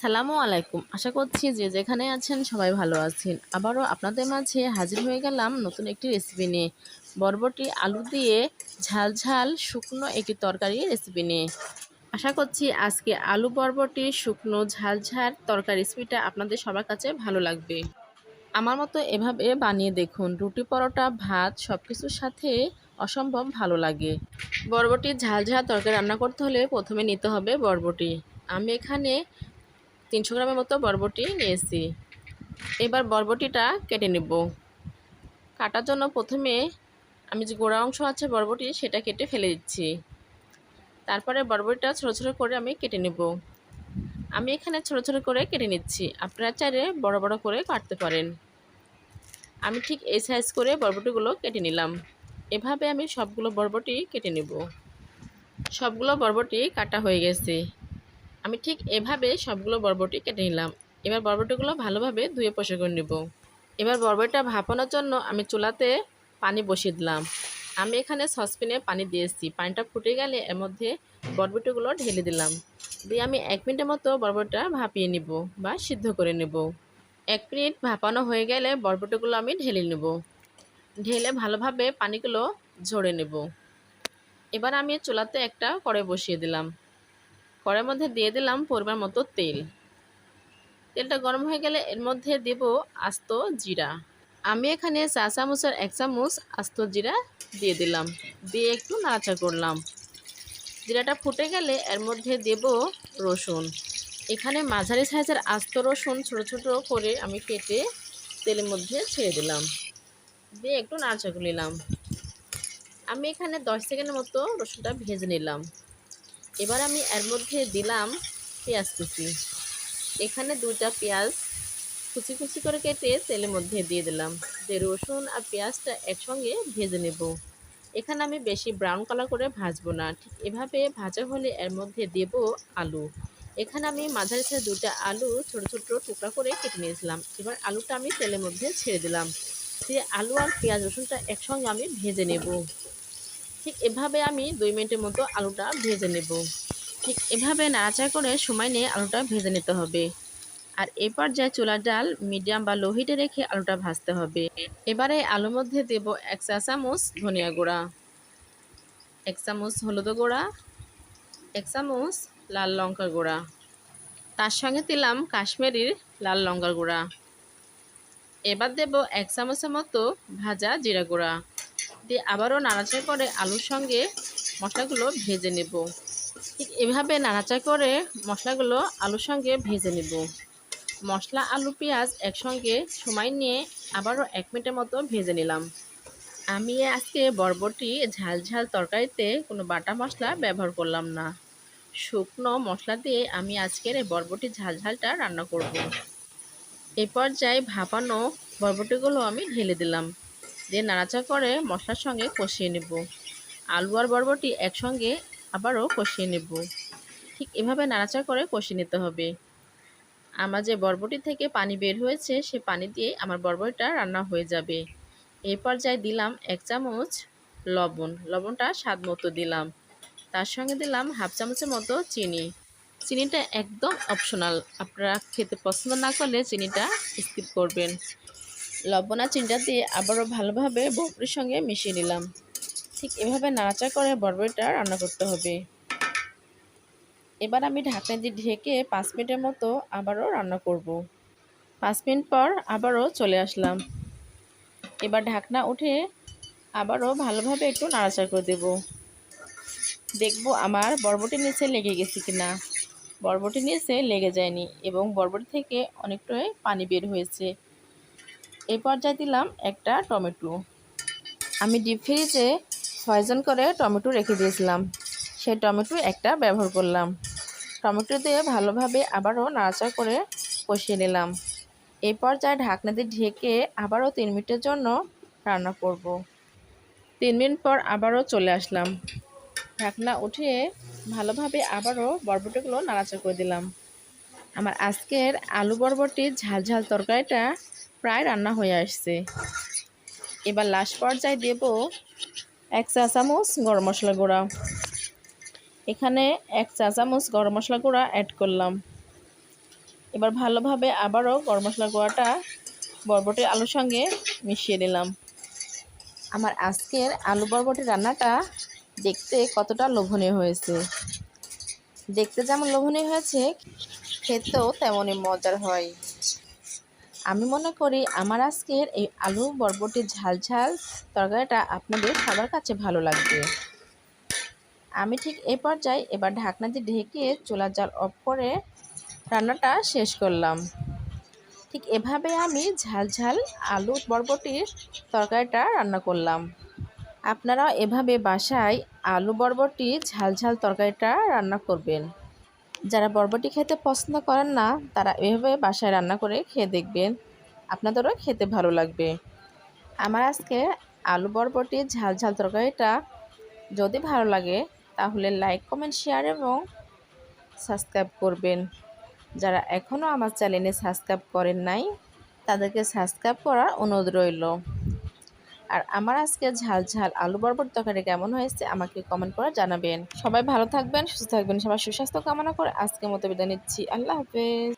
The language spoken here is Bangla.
আসসালামু আলাইকুম। আশা করছি যে যেখানে আছেন সবাই ভালো আছেন। আবারও আপনাদের মাঝে হাজির হয়ে গেলাম নতুন একটি রেসিপি নিয়ে। বরবটি আলু দিয়ে ঝাল ঝাল শুকনো একটি তরকারি রেসিপি নিয়ে। আশা করছি আজকে আলু বরবটি শুকনো ঝাল ঝাল তরকারি রেসিপিটা আপনাদের সবার কাছে ভালো লাগবে। আমার মতো এভাবে বানিয়ে দেখুন, রুটি পরোটা ভাত সব কিছুর সাথে অসম্ভব ভালো লাগে। বরবটি ঝাল ঝাল তরকারি রান্না করতে হলে প্রথমে নিতে হবে বরবটি। আমি এখানে 300 গ্রামের মতো বরবটি নিয়েছি। এবার বরবটিটা কেটে নেব। কাটার জন্য প্রথমে আমি যে গোড়া অংশ আছে বরবটি সেটা কেটে ফেলে দিচ্ছি। তারপরে বরবটিটা ছোটো ছোটো করে আমি কেটে নেব। আমি এখানে ছোটো ছোটো করে কেটে নিচ্ছি, আপনারা চাইলে বড় বড় করে কাটতে পারেন। আমি ঠিক এই সাইজ করে বরবটিগুলো কেটে নিলাম। এভাবে আমি সবগুলো বরবটি কেটে নেব। সবগুলো বরবটি কাটা হয়ে গেছে। আমি ঠিক এভাবে সবগুলো বরবটি কেটে নিলাম। এবার বরবটিগুলো ভালোভাবে ধুয়ে পরিষ্কার করে নেব। এবার বরবটিটা ভাপানোর জন্য আমি চুলাতে পানি বসিয়ে দিলাম। আমি এখানে সসপ্যানে পানি দিয়েছি। পানিটা ফুটে গেলে এর মধ্যে বরবটিগুলো ঢেলে দিলাম। দিয়ে আমি 1 মিনিটের মতো বরবটিটা ভাপিয়ে নেব বা সিদ্ধ করে নেব। 1 মিনিট ভাপানো হয়ে গেলে বরবটিগুলো আমি ঢেলে নেব। ঢেলে ভালোভাবে পানিগুলো ঝরে নেব। এবার আমি চুলাতে একটা কড়াই বসিয়ে দিলাম। কড়াইয়ের মধ্যে দিয়ে দিলাম পরিমাণ মতো তেল। তেলটা গরম হয়ে গেলে এর মধ্যে দেব আস্ত জিরা। আমি এখানে চা চামচের 1 চামচ আস্ত জিরা দিয়ে দিলাম। দিয়ে একটু নাড়াচাড়া করলাম। জিরাটা ফুটে গেলে এর মধ্যে দেব রসুন। এখানে মাঝারি সাইজের আস্ত রসুন ছোট ছোট করে আমি কেটে তেলের মধ্যে ছেড়ে দিলাম। দিয়ে একটু নাড়াচাড়া করে নিলাম। আমি এখানে 10 সেকেন্ডের মতো রসুনটা ভেজে নিলাম। এবার আমি এর মধ্যে দিলাম পেঁয়াজ কুচি। এখানে 2টা পেঁয়াজ কুচি কুচি করে কেটে তেলের মধ্যে দিয়ে দিলাম। যে রসুন আর পেঁয়াজটা একসঙ্গে ভেজে নেব। এখানে আমি বেশি ব্রাউন কালার করে ভাজবো না, ঠিক এভাবে ভাজা হলে এর মধ্যে দেব আলু। এখানে আমি মাঝারি সাইজের 2টা আলু ছোট ছোট টুকরা করে কেটে নিয়েছিলাম। এবার আলুটা আমি তেলের মধ্যে ছেড়ে দিলাম। দিয়ে আলু আর পেঁয়াজ রসুনটা একসঙ্গে আমি ভেজে নেব। ঠিক এভাবে আমি 2 মিনিটের মতো আলুটা ভেজে নেব। ঠিক এভাবে নাড়াচাড়া করে সময় নিয়ে আলুটা ভেজে নিতে হবে। আর এ পর্যায়ে চুলার জাল মিডিয়াম বা লো হিটে রেখে আলুটা ভাজতে হবে। এবারে আলুর মধ্যে দেব 1 চা চামচ ধনিয়া গুঁড়া, 1 চামচ হলুদ গুঁড়া, 1 চামচ লাল লঙ্কার গুঁড়া। তার সঙ্গে দিলাম কাশ্মীরি লাল লঙ্কার গুঁড়া। এবার দেব 1 চামচের মতো ভাজা জিরা গুঁড়া। দিয়ে আবারও নাড়াচাড়া করে আলুর সঙ্গে মশলাগুলো ভেজে নেব। ঠিক এভাবে নাড়াচাড়া করে মশলাগুলো আলুর সঙ্গে ভেজে নেব। মশলা আলু পেঁয়াজ একসঙ্গে সময় নিয়ে আবারও 1 মিনিটের মতো ভেজে নিলাম। আমি আজকে বরবটি ঝাল ঝাল তরকারিতে কোনো বাটা মশলা ব্যবহার করলাম না। শুকনো মশলা দিয়ে আমি আজকের এই বরবটি ঝাল ঝালটা রান্না করব। এই পর্যায়ে ভাপানো বরবটিগুলো আমি ঢেলে দিলাম। দিয়ে নাড়াচাড়া করে মশলার সঙ্গে কষিয়ে নেব। আলু আর বরবটি একসঙ্গে আবারও কষিয়ে নেব। ঠিক এভাবে নাড়াচাড়া করে কষিয়ে নিতে হবে। আমার যে বরবটি থেকে পানি বের হয়েছে সে পানি দিয়ে আমার বরবটিটা রান্না হয়ে যাবে। এই পর্যায়ে দিলাম 1 চামচ লবণ। লবণটা স্বাদ মতো দিলাম। তার সঙ্গে দিলাম হাফ চামচের মতো চিনি। চিনিটা একদম অপশনাল, আপনারা খেতে পছন্দ না করলে চিনিটা স্কিপ করবেন। লবণ আর চিনিটা দিয়ে আবারও ভালোভাবে বরবটির সঙ্গে মিশিয়ে নিলাম। ঠিক এভাবে নাড়াচাড়া করে বরবটিটা রান্না করতে হবে। এবার আমি ঢাকনা দিয়ে ঢেকে 5 মিনিটের মতো আবারও রান্না করব। 5 মিনিট পর আবারও চলে আসলাম। এবার ঢাকনা উঠে আবারও ভালোভাবে একটু নাড়াচাড়া করে দেব। দেখব আমার বরবটির নিচে লেগে গেছে কিনা। বরবটির নিচে লেগে যায়নি এবং বরবটি থেকে অনেকটাই পানি বের হয়েছে। এই পর্যায়ে দিলাম একটা টমেটো। আমি ডিপ ফ্রিজে ফ্রোজেন করে টমেটো রেখে দিয়েছিলাম, সেই টমেটো একটা ব্যবহার করলাম। টমেটো দিয়ে ভালোভাবে আবারও নাড়াচাড়া করে কষিয়ে নিলাম। এই পর্যায়ে ঢাকনা দিয়ে ঢেকে আবারও 3 মিনিটের জন্য রান্না করব। 3 মিনিট পর আবারও চলে আসলাম। ঢাকনা উঠিয়ে ভালোভাবে আবারও বরবটিগুলো নাড়াচাড়া করে দিলাম। আমার আজকের আলু বরবটির ঝাল ঝাল তরকারিটা প্রায় রান্না হয়ে আসছে। এবার লাস্ট পর্যায়ে দেব 1 চা চামচ গরম মশলা গুঁড়া। এখানে 1 চা চামচ গরম মশলা গুঁড়া অ্যাড করলাম। এবার ভালোভাবে আবারও গরম মশলা গুঁড়াটা বরবটির আলুর সঙ্গে মিশিয়ে নিলাম। আমার আজকের আলু বরবটি রান্নাটা দেখতে কতটা লোভনীয় হয়েছে। দেখতে যেমন লোভনীয় হয়েছে, খেতেও তেমনই মজার হয়। আমি মনে করি আমার আজকের এই আলু বরবটির ঝাল ঝাল তরকারিটা আপনাদের সবার কাছে ভালো লাগবে। আমি ঠিক এই পর্যায়ে এবার ঢাকনা দিয়ে ঢেকে চুলার জাল অফ করে রান্নাটা শেষ করলাম। ঠিক এভাবে আমি ঝাল ঝাল আলু বরবটির তরকারিটা রান্না করলাম। আপনারা এভাবে বাসায় আলু বরবটি ঝাল ঝাল তরকারিটা রান্না করবেন। যারা বরবটি খেতে পছন্দ করেন না তারা এভাবে বাসায় রান্না করে খেয়ে দেখবেন, আপনাদেরও খেতে ভালো লাগবে। আমার আজকে আলু বরবটি ঝাল ঝাল তরকারিটা যদি ভালো লাগে তাহলে লাইক কমেন্ট শেয়ার এবং সাবস্ক্রাইব করবেন। যারা এখনও আমার চ্যানেলে সাবস্ক্রাইব করেন নাই তাদেরকে সাবস্ক্রাইব করার অনুরোধ রইল। আর আমার আজকে ঝাল ঝাল আলু বরবটি তরকারি কেমন হয়েছে আমাকে কমেন্ট করে জানাবেন। সবাই ভালো থাকবেন, সুস্থ থাকবেন। সবার সুস্বাস্থ্য কামনা করে আজকের মতো বিদায় নিচ্ছি। আল্লাহ হাফেজ।